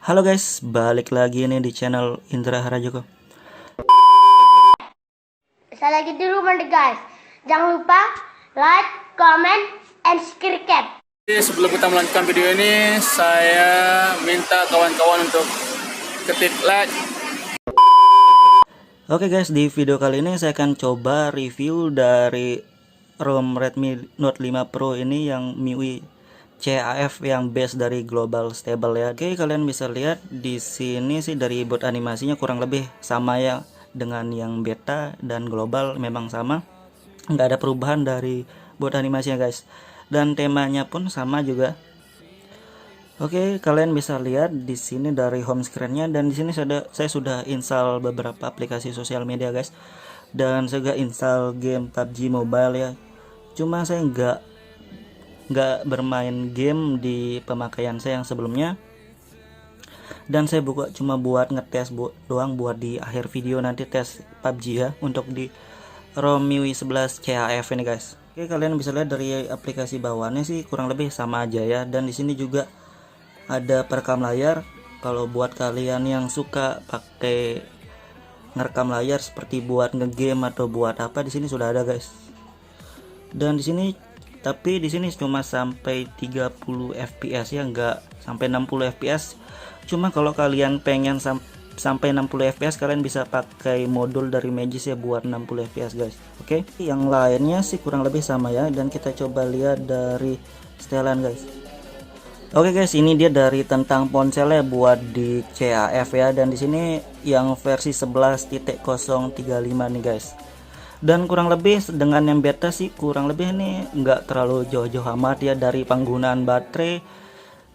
Halo guys, balik lagi nih di channel Indra Harajoko. Saya lagi di rumah nih guys. Jangan lupa like, comment, and subscribe. Sebelum kita melanjutkan video ini, saya minta kawan-kawan untuk ketik like. Oke guys, di video kali ini saya akan coba review dari ROM Redmi Note 5 Pro ini yang MIUI CAF yang base dari Global Stable ya. Oke, kalian bisa lihat di sini sih dari boot animasinya kurang lebih sama ya dengan yang beta dan global, memang sama. Nggak ada perubahan dari boot animasinya guys. Dan temanya pun sama juga. Oke, kalian bisa lihat di sini dari home screen-nya, dan di sini saya sudah install beberapa aplikasi sosial media guys. Dan saya juga install game PUBG Mobile ya. Cuma saya nggak bermain game di pemakaian saya yang sebelumnya, dan saya cuma buat ngetes doang buat di akhir video nanti tes PUBG ya untuk di ROM MIUI 11 CAF ini guys. Oke, kalian bisa lihat dari aplikasi bawaannya sih kurang lebih sama aja ya, dan di sini juga ada perekam layar. Kalau buat kalian yang suka pakai ngerekam layar seperti buat ngegame atau buat apa, di sini sudah ada guys. Dan di sini cuma sampai 30 fps ya, nggak sampai 60 fps. Cuma kalau kalian pengen sampai 60 fps, kalian bisa pakai modul dari Magis ya buat 60 fps guys. Oke, yang lainnya sih kurang lebih sama ya, dan kita coba lihat dari setelan guys. Oke guys, ini dia dari tentang ponselnya buat di CAF ya, dan di sini yang versi 11.035 nih guys. Dan kurang lebih dengan yang beta sih kurang lebih ini nggak terlalu jauh-jauh amat ya dari penggunaan baterai,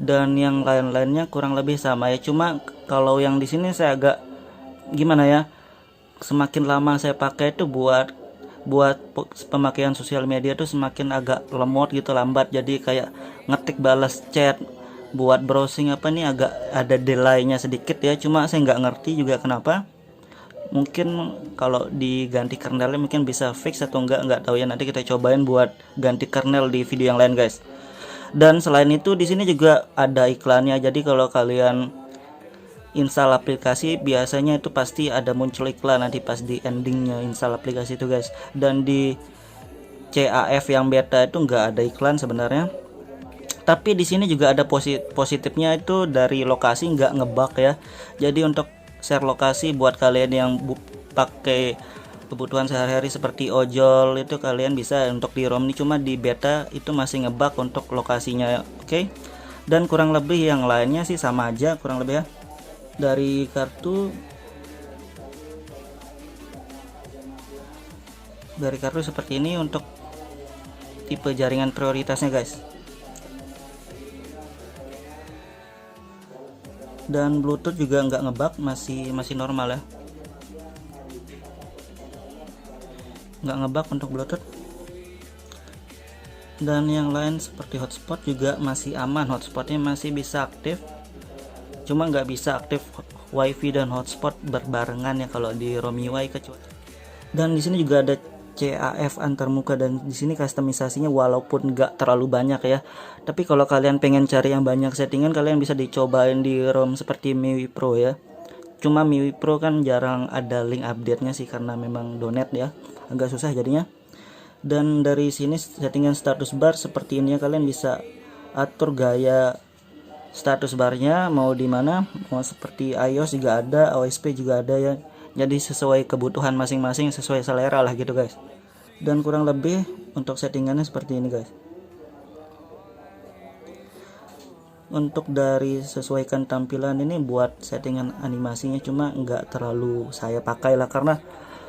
dan yang lain-lainnya kurang lebih sama ya. Cuma kalau yang di sini saya agak gimana ya, semakin lama saya pakai itu buat pemakaian sosial media tuh semakin agak lemot gitu, lambat. Jadi kayak ngetik balas chat buat browsing apa nih agak ada delay-nya sedikit ya. Cuma saya nggak ngerti juga kenapa. Mungkin kalau diganti kernelnya mungkin bisa fix atau nggak tahu ya, nanti kita cobain buat ganti kernel di video yang lain guys. Dan selain itu di sini juga ada iklannya, jadi kalau kalian install aplikasi biasanya itu pasti ada muncul iklan nanti pas di endingnya install aplikasi itu guys. Dan di CAF yang beta itu nggak ada iklan sebenarnya, tapi di sini juga ada positifnya itu dari lokasi nggak ngebug ya. Jadi untuk share lokasi buat kalian yang pakai kebutuhan sehari-hari seperti ojol itu kalian bisa untuk di ROM ini, cuma di beta itu masih ngebug untuk lokasinya. Oke. Dan kurang lebih yang lainnya sih sama aja kurang lebih ya. Dari kartu seperti ini untuk tipe jaringan prioritasnya guys. Dan Bluetooth juga nggak ngebug, masih normal ya, nggak ngebug untuk Bluetooth. Dan yang lain seperti hotspot juga masih aman, hotspotnya masih bisa aktif, cuma nggak bisa aktif wifi dan hotspot berbarengan ya kalau di ROM MIUI kecuali. Dan di sini juga ada CAF antarmuka, dan di sini customisasinya walaupun nggak terlalu banyak ya, tapi kalau kalian pengen cari yang banyak settingan kalian bisa dicobain di ROM seperti MIUI Pro ya. Cuma MIUI Pro kan jarang ada link update-nya sih karena memang donet ya, agak susah jadinya. Dan dari sini settingan status bar seperti ini ya, kalian bisa atur gaya status barnya mau di mana, mau seperti iOS juga ada, OSP juga ada ya. Jadi sesuai kebutuhan masing-masing, sesuai selera lah gitu guys. Dan kurang lebih untuk settingannya seperti ini guys. Untuk dari sesuaikan tampilan ini buat settingan animasinya, cuma nggak terlalu saya pakai lah, karena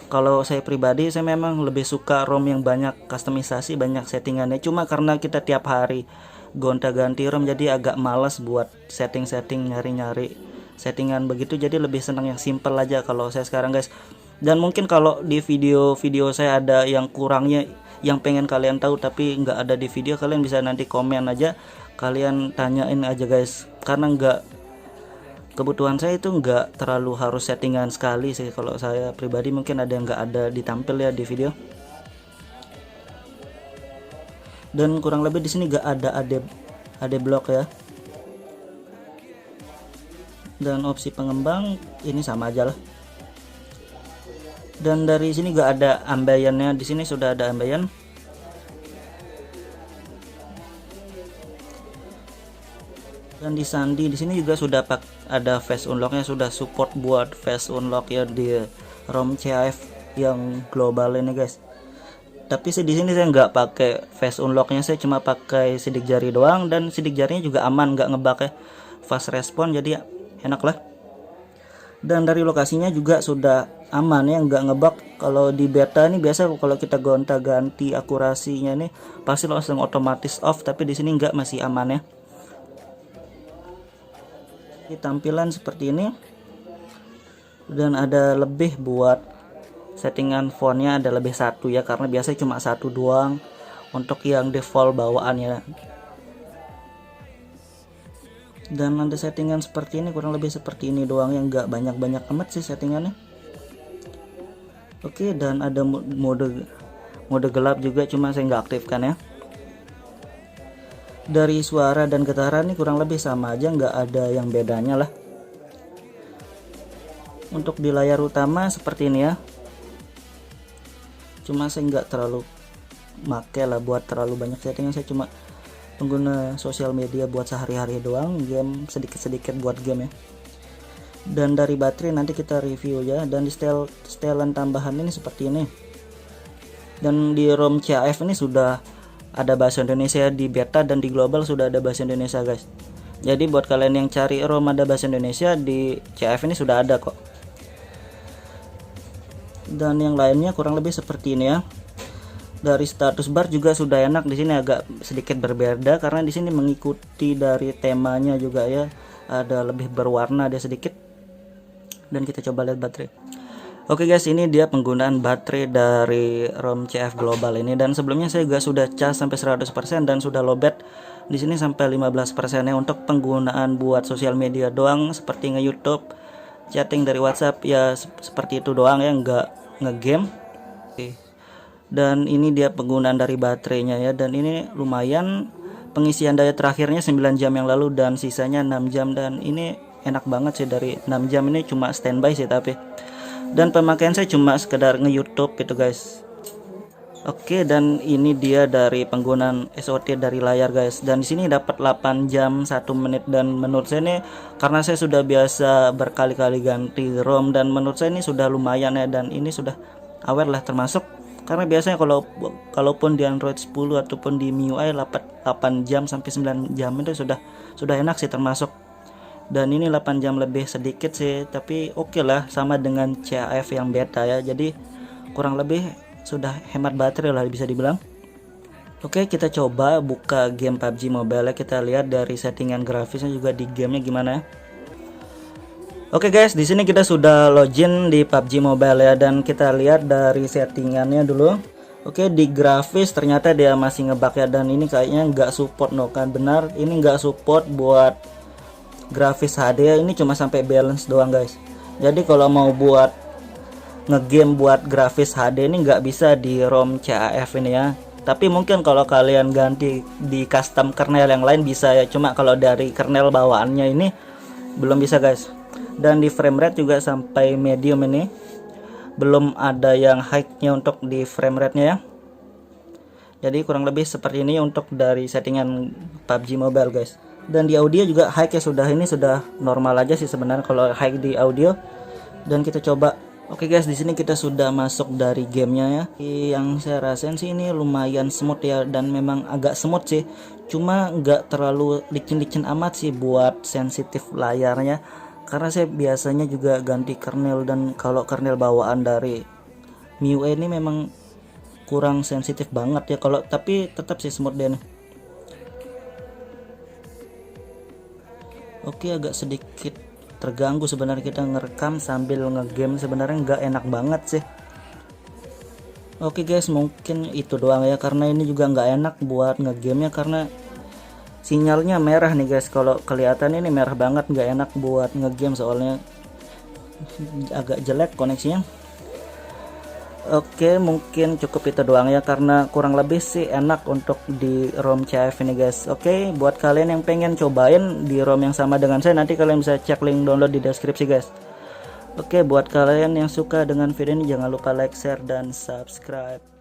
kalau saya pribadi saya memang lebih suka ROM yang banyak customisasi, banyak settingannya. Cuma karena kita tiap hari gonta-ganti ROM jadi agak males buat setting-setting, nyari-nyari settingan begitu, jadi lebih senang yang simple aja kalau saya sekarang guys. Dan mungkin kalau di video-video saya ada yang kurangnya yang pengen kalian tahu tapi nggak ada di video, kalian bisa nanti komen aja, kalian tanyain aja guys, karena kebutuhan saya itu nggak terlalu harus settingan sekali sih. Kalau saya pribadi mungkin ada yang nggak ada ditampil ya di video. Dan kurang lebih di sini nggak ada AD block ya. Dan opsi pengembang ini sama aja lah. Dan dari sini juga ada ambience-nya, di sini sudah ada ambience. Dan di sandi di sini juga sudah ada face unlocknya, sudah support buat face unlock ya di ROM CAF yang global ini guys. Tapi sih di sini saya nggak pakai face unlocknya, saya cuma pakai sidik jari doang, dan sidik jarinya juga aman, nggak ngebug ya, fast respon, jadi enak lah. Dan dari lokasinya juga sudah aman ya, nggak ngebug. Kalau di beta ini biasa kalau kita gonta-ganti akurasinya nih pasti langsung otomatis off, tapi di sini nggak, masih aman ya. Di tampilan seperti ini, dan ada lebih buat settingan fontnya, ada lebih satu ya, karena biasanya cuma satu doang untuk yang default bawaannya. Dan ada settingan seperti ini, kurang lebih seperti ini doang, yang nggak banyak-banyak amat sih settingannya. Oke, dan ada mode gelap juga, cuma saya nggak aktifkan ya. Dari suara dan getaran ini kurang lebih sama aja, nggak ada yang bedanya lah. Untuk di layar utama seperti ini ya, cuma saya nggak terlalu make lah buat terlalu banyak settingan, saya cuma pengguna sosial media buat sehari-hari doang, game sedikit-sedikit buat game ya. Dan dari baterai nanti kita review ya. Dan di setelan tambahan ini seperti ini. Dan di ROM CAF ini sudah ada bahasa Indonesia di beta, dan di global sudah ada bahasa Indonesia guys. Jadi buat kalian yang cari ROM ada bahasa Indonesia, di CAF ini sudah ada kok. Dan yang lainnya kurang lebih seperti ini ya. Dari status bar juga sudah enak, di sini agak sedikit berbeda karena di sini mengikuti dari temanya juga ya, ada lebih berwarna dia sedikit. Dan kita coba lihat baterai. Oke guys, ini dia penggunaan baterai dari ROM CAF global ini, dan sebelumnya saya juga sudah cas sampai 100% dan sudah lowbat di sini sampai 15% ya, untuk penggunaan buat sosial media doang seperti nge-YouTube, chatting dari WhatsApp ya, seperti itu doang ya, nggak nge-game. Oke. Dan ini dia penggunaan dari baterainya ya, dan ini lumayan, pengisian daya terakhirnya 9 jam yang lalu dan sisanya 6 jam, dan ini enak banget sih. Dari 6 jam ini cuma standby sih, tapi dan pemakaian saya cuma sekedar nge-YouTube gitu guys. Oke, dan ini dia dari penggunaan SOT dari layar guys, dan di sini dapat 8 jam 1 menit, dan menurut saya ini karena saya sudah biasa berkali-kali ganti ROM, dan menurut saya ini sudah lumayan ya, dan ini sudah awet lah termasuk, karena biasanya kalaupun di Android 10 ataupun di MIUI 8 jam sampai 9 jam itu sudah enak sih termasuk. Dan ini 8 jam lebih sedikit sih, tapi oke lah, sama dengan CAF yang beta ya, jadi kurang lebih sudah hemat baterai lah bisa dibilang. Oke, kita coba buka game PUBG Mobile ya, kita lihat dari settingan grafisnya juga di gamenya gimana ya. Oke guys, di sini kita sudah login di PUBG Mobile ya, dan kita lihat dari settingannya dulu. Oke, di grafis ternyata dia masih ngebug ya, dan ini kayaknya nggak support kan, benar, ini nggak support buat grafis HD ya, ini cuma sampai balance doang guys. Jadi kalau mau buat ngegame buat grafis HD ini nggak bisa di ROM CAF ini ya, tapi mungkin kalau kalian ganti di custom kernel yang lain bisa ya, cuma kalau dari kernel bawaannya ini belum bisa guys. Dan di frame rate juga sampai medium ini, belum ada yang high-nya untuk di frame rate-nya ya. Jadi kurang lebih seperti ini untuk dari settingan PUBG Mobile guys. Dan di audio juga high ya, ini sudah normal aja sih sebenarnya kalau high di audio. Dan kita coba. Oke guys, di sini kita sudah masuk dari gamenya ya. Yang saya rasain sih ini lumayan smooth ya, dan memang agak smooth sih, cuma nggak terlalu licin-licin amat sih buat sensitif layarnya, karena saya biasanya juga ganti kernel, dan kalau kernel bawaan dari MIUI ini memang kurang sensitif banget ya, kalau tapi tetap sih smooth deh nih. Oke, agak sedikit terganggu sebenarnya, kita ngerekam sambil ngegame sebenarnya nggak enak banget sih. Oke guys, mungkin itu doang ya, karena ini juga nggak enak buat ngegamenya karena sinyalnya merah nih guys. Kalau kelihatan ini merah banget, nggak enak buat ngegame soalnya agak jelek koneksinya. Oke, mungkin cukup itu doang ya, karena kurang lebih sih enak untuk di ROM CAF ini guys. Oke, buat kalian yang pengen cobain di ROM yang sama dengan saya, nanti kalian bisa cek link download di deskripsi guys. Oke, buat kalian yang suka dengan video ini jangan lupa like, share, dan subscribe.